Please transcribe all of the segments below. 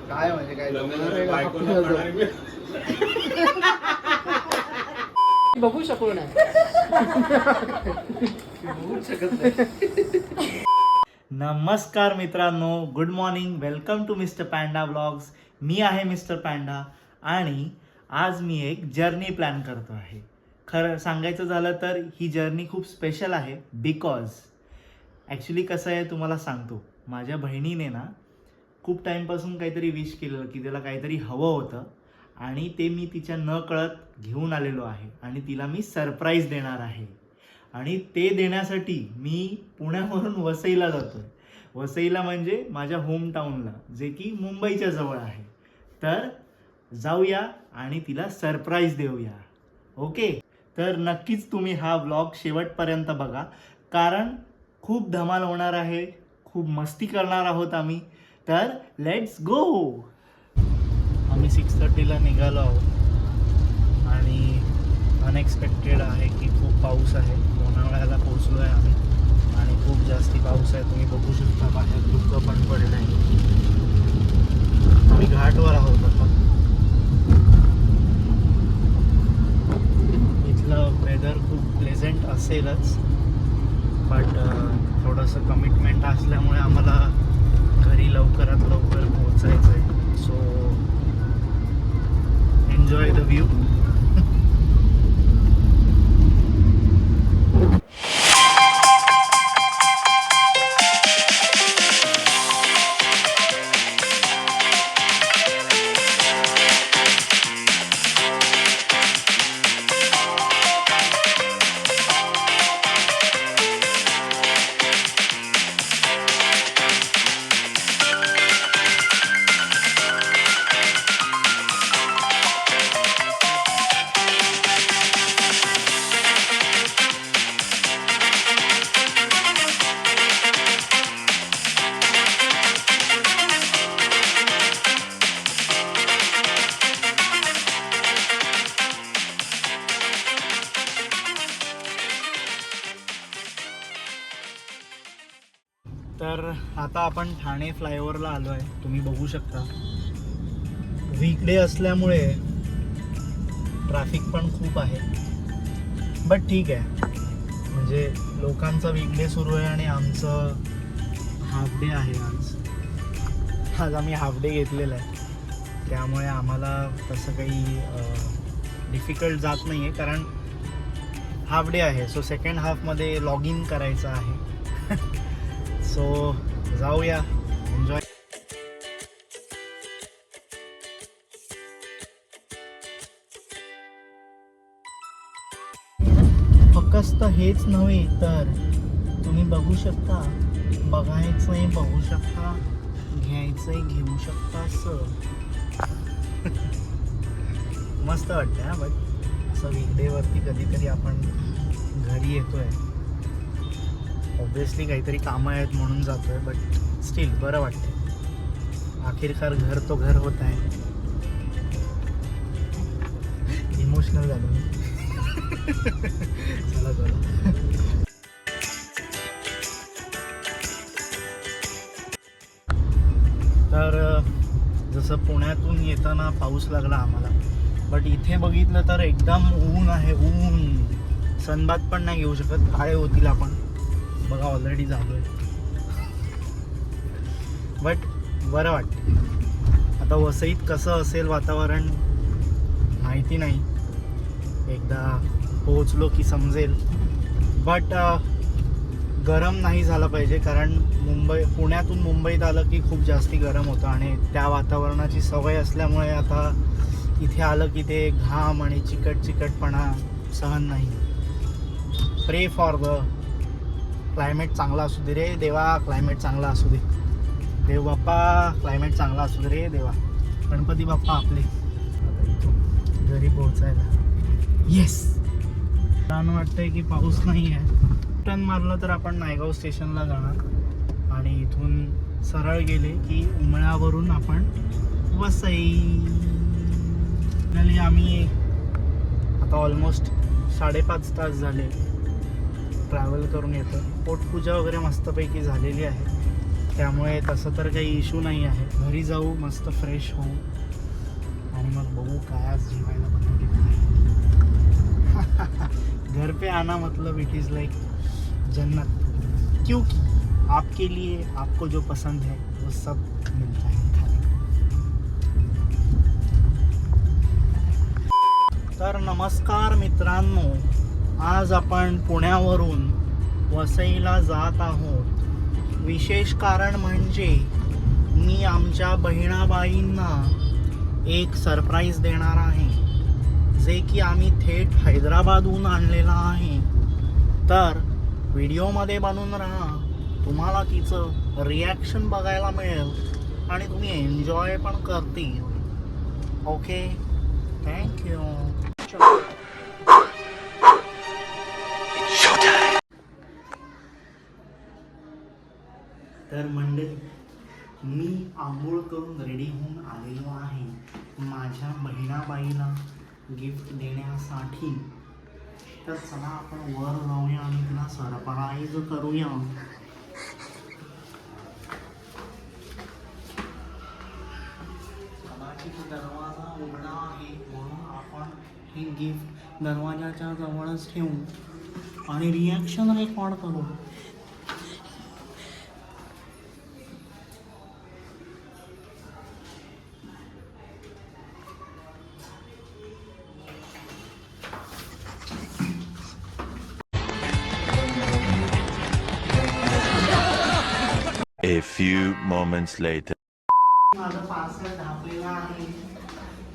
काय म्हणजे काय बघू शकलो नाही. नमस्कार मित्रांनो, good morning, welcome to mister panda blogs. मी आहे मिस्टर पॅन्डा आणि आज मी एक जर्नी प्लॅन करतो आहे. खरं सांगायचं झालं तर ही जर्नी खूप स्पेशल आहे बिकॉज ॲक्च्युली कसं आहे तुम्हाला सांगतो. माझ्या बहिणीने ना खूप टाईमपासून काहीतरी विश केलं की त्याला काहीतरी हवं होतं आणि ते मी तिच्या न कळत घेऊन आलेलो आहे आणि तिला मी सरप्राईज देणार आहे. आणि ते देण्यासाठी मी पुण्यावरून वसईला जातो आहे. वसईला म्हणजे माझ्या होमटाऊनला, जे की मुंबईच्या जवळ आहे. तर जाऊया आणि तिला सरप्राईज देऊया. ओके, तर नक्कीच तुम्ही हा व्लॉग शेवटपर्यंत बघा, कारण खूप धमाल होणार आहे, खूप मस्ती करणार आहोत आम्ही. तर लेट्स गो. आम्ही 6:30ला निघालो आहोत आणि अनएक्सपेक्टेड आहे की खूप पाऊस आहे. लोणावळ्याला पोहोचलो आहे आम्ही आणि खूप जास्ती पाऊस आहे. तुम्ही बघू शकता बाहेर धुकं पण पडलं आहे. आम्ही घाटवर आहोत आता. इथलं वेदर खूप प्लेझंट असेलच, बट थोडंसं कमिटमेंट असल्यामुळे आम्हाला घरी लवकरात लवकर पोहोचायचं आहे. So enjoy the view. तर आता आपण ठाणे फ्लायओव्हरला आलो आहे. तुम्ही बघू शकता वीकडे असल्यामुळे ट्रॅफिक पण खूप आहे, बट ठीक आहे. म्हणजे लोकांचा वीकडे सुरू आहे आणि आमचं हाफ डे आहे. आज आम्ही हाफ डे घेतलेला आहे, त्यामुळे आम्हाला तसं काही डिफिकल्ट जात नाही आहे, कारण हाफ डे आहे. सो सेकंड हाफमध्ये लॉग इन करायचं आहे. सो जाऊया, एन्जॉय. फक्त हेच नव्हे तर तुम्ही बघू शकता, बघायचंय बघू शकता, घ्यायचंय घेऊ शकता. मस्त वाटतं हा. बट असं वीकडेवरती कधीतरी आपण घरी येतोय. ऑब्विसली काहीतरी कामं आहेत म्हणून जातोय, बट स्टील बरं वाटतं. आखिरकार घर तो घर होत आहे. इमोशनल झालो मी. चला चला. तर जसं पुण्यातून येताना पाऊस लागला आम्हाला, बट इथे बघितलं तर एकदम ऊन आहे. ऊन, सनबाथ पण नाही घेऊ शकत, काळे होतील आपण. बघा ऑलरेडी झालो आहे, बट बरं वाटतं. आता वसईत कसं असेल वातावरण माहिती नाही, एकदा पोहोचलो की समजेल. बट गरम नाही झालं पाहिजे, कारण पुण्यातून मुंबईत आलं की खूप जास्ती गरम होतं आणि त्या वातावरणाची सवय असल्यामुळे आता इथे आलं की ते घाम आणि चिकटपणा सहन नाही. प्रे फॉर द क्लायमेट चांगला असू दे रे देवा, क्लायमेट चांगला असू दे देव बाप्पा, क्लायमेट चांगला असू दे रे देवा. गणपती बाप्पा आपले. आता इथून घरी पोहोचायला येस. छान वाटतंय की पाऊस नाही आहे. टर्न मारलं तर आपण नायगाव स्टेशनला जाणार आणि इथून सरळ गेले की उमळावरून आपण वसई. आम्ही आता ऑलमोस्ट 5.5 तास झाले ट्रॅव्हल करून येतं. पोटपूजा वगैरे मस्तपैकी झालेली आहे, त्यामुळे तसं तर काही इश्यू नाही आहे. घरी जाऊ, मस्त फ्रेश होऊ आणि मग बघू काय आज जेवायला बनवलेलं आहे. घर पे आना मतलब इट इज़ लाइक जन्नत, क्योंकि आपके लिए आपको जो पसंद है वो सब मिलता है खाने को. तर नमस्कार मित्रांनो, आज आपण पुण्यावरून वसईला जात आहोत. विशेष कारण म्हणजे मी आमच्या बहिणाबाईंना एक सरप्राईज देणार आहे, जे की आम्ही थेट हैदराबादहून आणलेला आहे. तर व्हिडिओमध्ये बनून राहा, तुम्हाला तिचं रिॲक्शन बघायला मिळेल आणि तुम्ही एन्जॉय पण करतील. Okay, thank you. तर मंडळी, मी आंघोळ करून रेडी होऊन आलेलो आहे माझ्या बहिणाबाईला गिफ्ट देण्यासाठी. तर चला आपण वर जाऊया आणि तिला सरप्राईज करूया. कदाचित दरवाजा उघडा आहे म्हणून आपण हे गिफ्ट दरवाजाच्या जवळच ठेवू आणि रिॲक्शन रेकॉर्ड करू. A few moments later. माझं पार्सल ढापलेला आहे,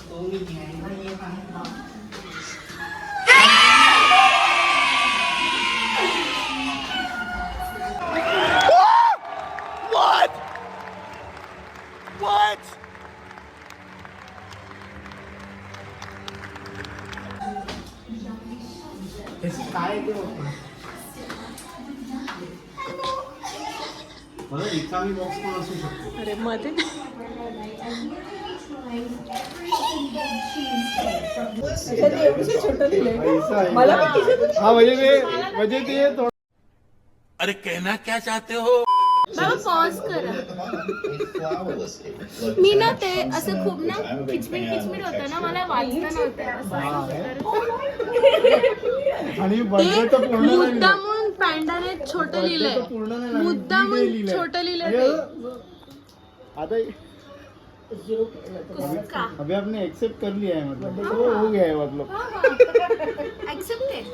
तो मी घ्यायला येत आहे का? त्याची काय ते होतं मला रिकामी बॉक्स पण असू शकतो. अरे मध्ये अरे कहना क्या चाहते हो? बाबा पॉज करा. मी ना ते असं खूप ना किचमिट किचमिट होतं ना, मला वाचता नव्हतं आणि बर्थडेचं पूर्ण नाही मुद्दामून पॅन्डाने छोटं लिहिलंय, पूर्ण नाही मुद्दामून छोटं लिहिलंय. आता का अभी आपने एक्सेप्ट कर लिया है, मतलब हो गया है, मतलब ऍक्सेप्टेड.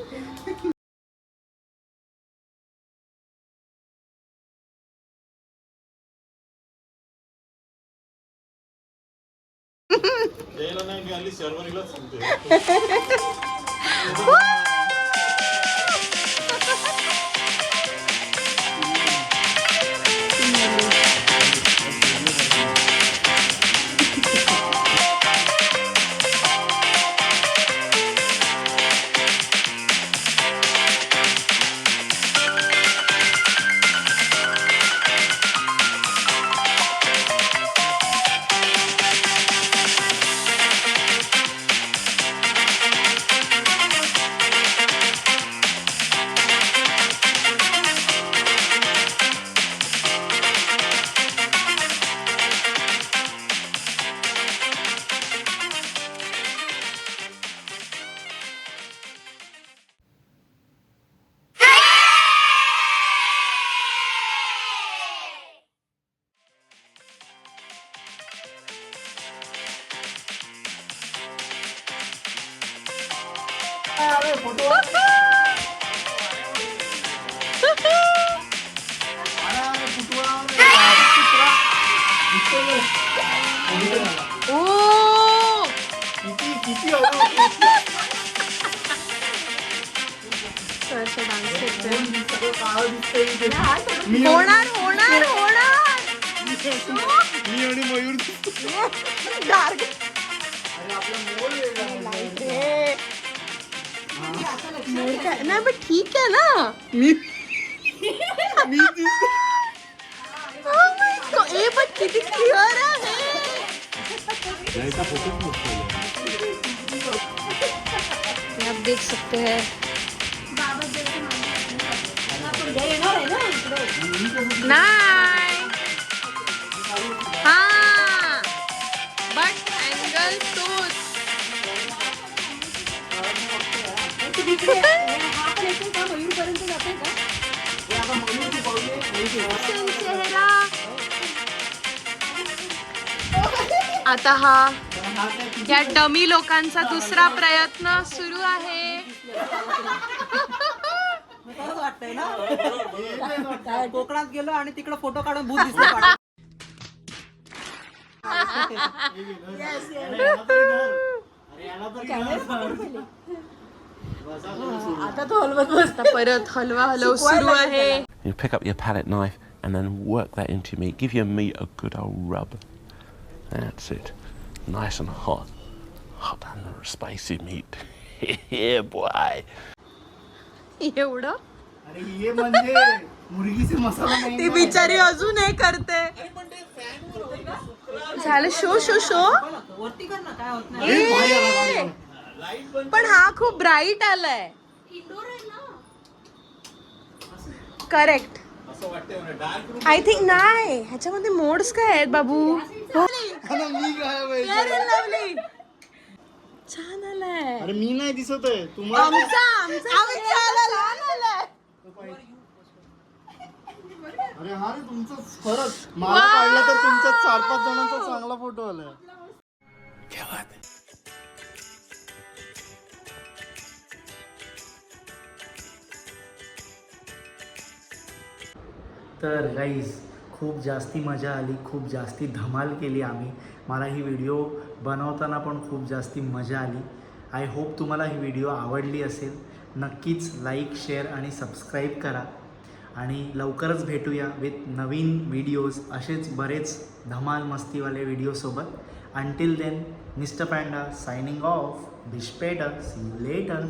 होणार होणार होणार. मी आणि मयूर नाही पण ठीक आहे ना. ए पण किती क्लिअर आहे. आप देख सकते हैं. नाही हा बट अँगल तोच चेहरा आता हा या डमी लोकांचा दुसरा प्रयत्न सुरू आहे. वाटतंय ना कोकणात गेलो आणि तिकडे फोटो काढून भूत दिसतो. आता तो हलवत बसता. परत हलवा हलव सुरू आहे. You pick up your palette knife and then work that into your meat. Give your meat a good old rub. That's it. Nice and hot. Hot and spicy meat. Yeah, boy. एवढं अरे ये म्हणजे मुर्गीचे मसाला नाही ती ना. बिचारी अजून हे करते. झालं शो शो शो वरती कर ना काय होत नाही. अरे, भारी आला, भारी आला. पण हा खूप ब्राईट आलाय. करेक्ट आय थिंक नाही ह्याच्यामध्ये मोड्स काय आहेत बाबू. अरे मी काय बाई? छान आलाय. अरे मी नाही दिसत आहे तुम्हाला. अरे हा रे तुमचं खरंच मला काढलं तर तुमच्या 4-5 जणांचा चांगला फोटो आलाय. क्या बात है? तर गाईज खूप जास्ती मजा आली, खूप जास्ती धमाल केली आम्ही. मला ही व्हिडिओ बनवताना पण खूप जास्ती मजा आली. आय होप तुम्हाला ही व्हिडिओ आवडली असेल. नक्कीच लाईक, शेअर आणि सबस्क्राईब करा आणि लवकरच भेटूया विथ नवीन व्हिडिओज, असेच बरेच धमाल मस्तीवाले व्हिडिओसोबत. Until then mister panda signing off. बिशपेटर, सी यू लेटर.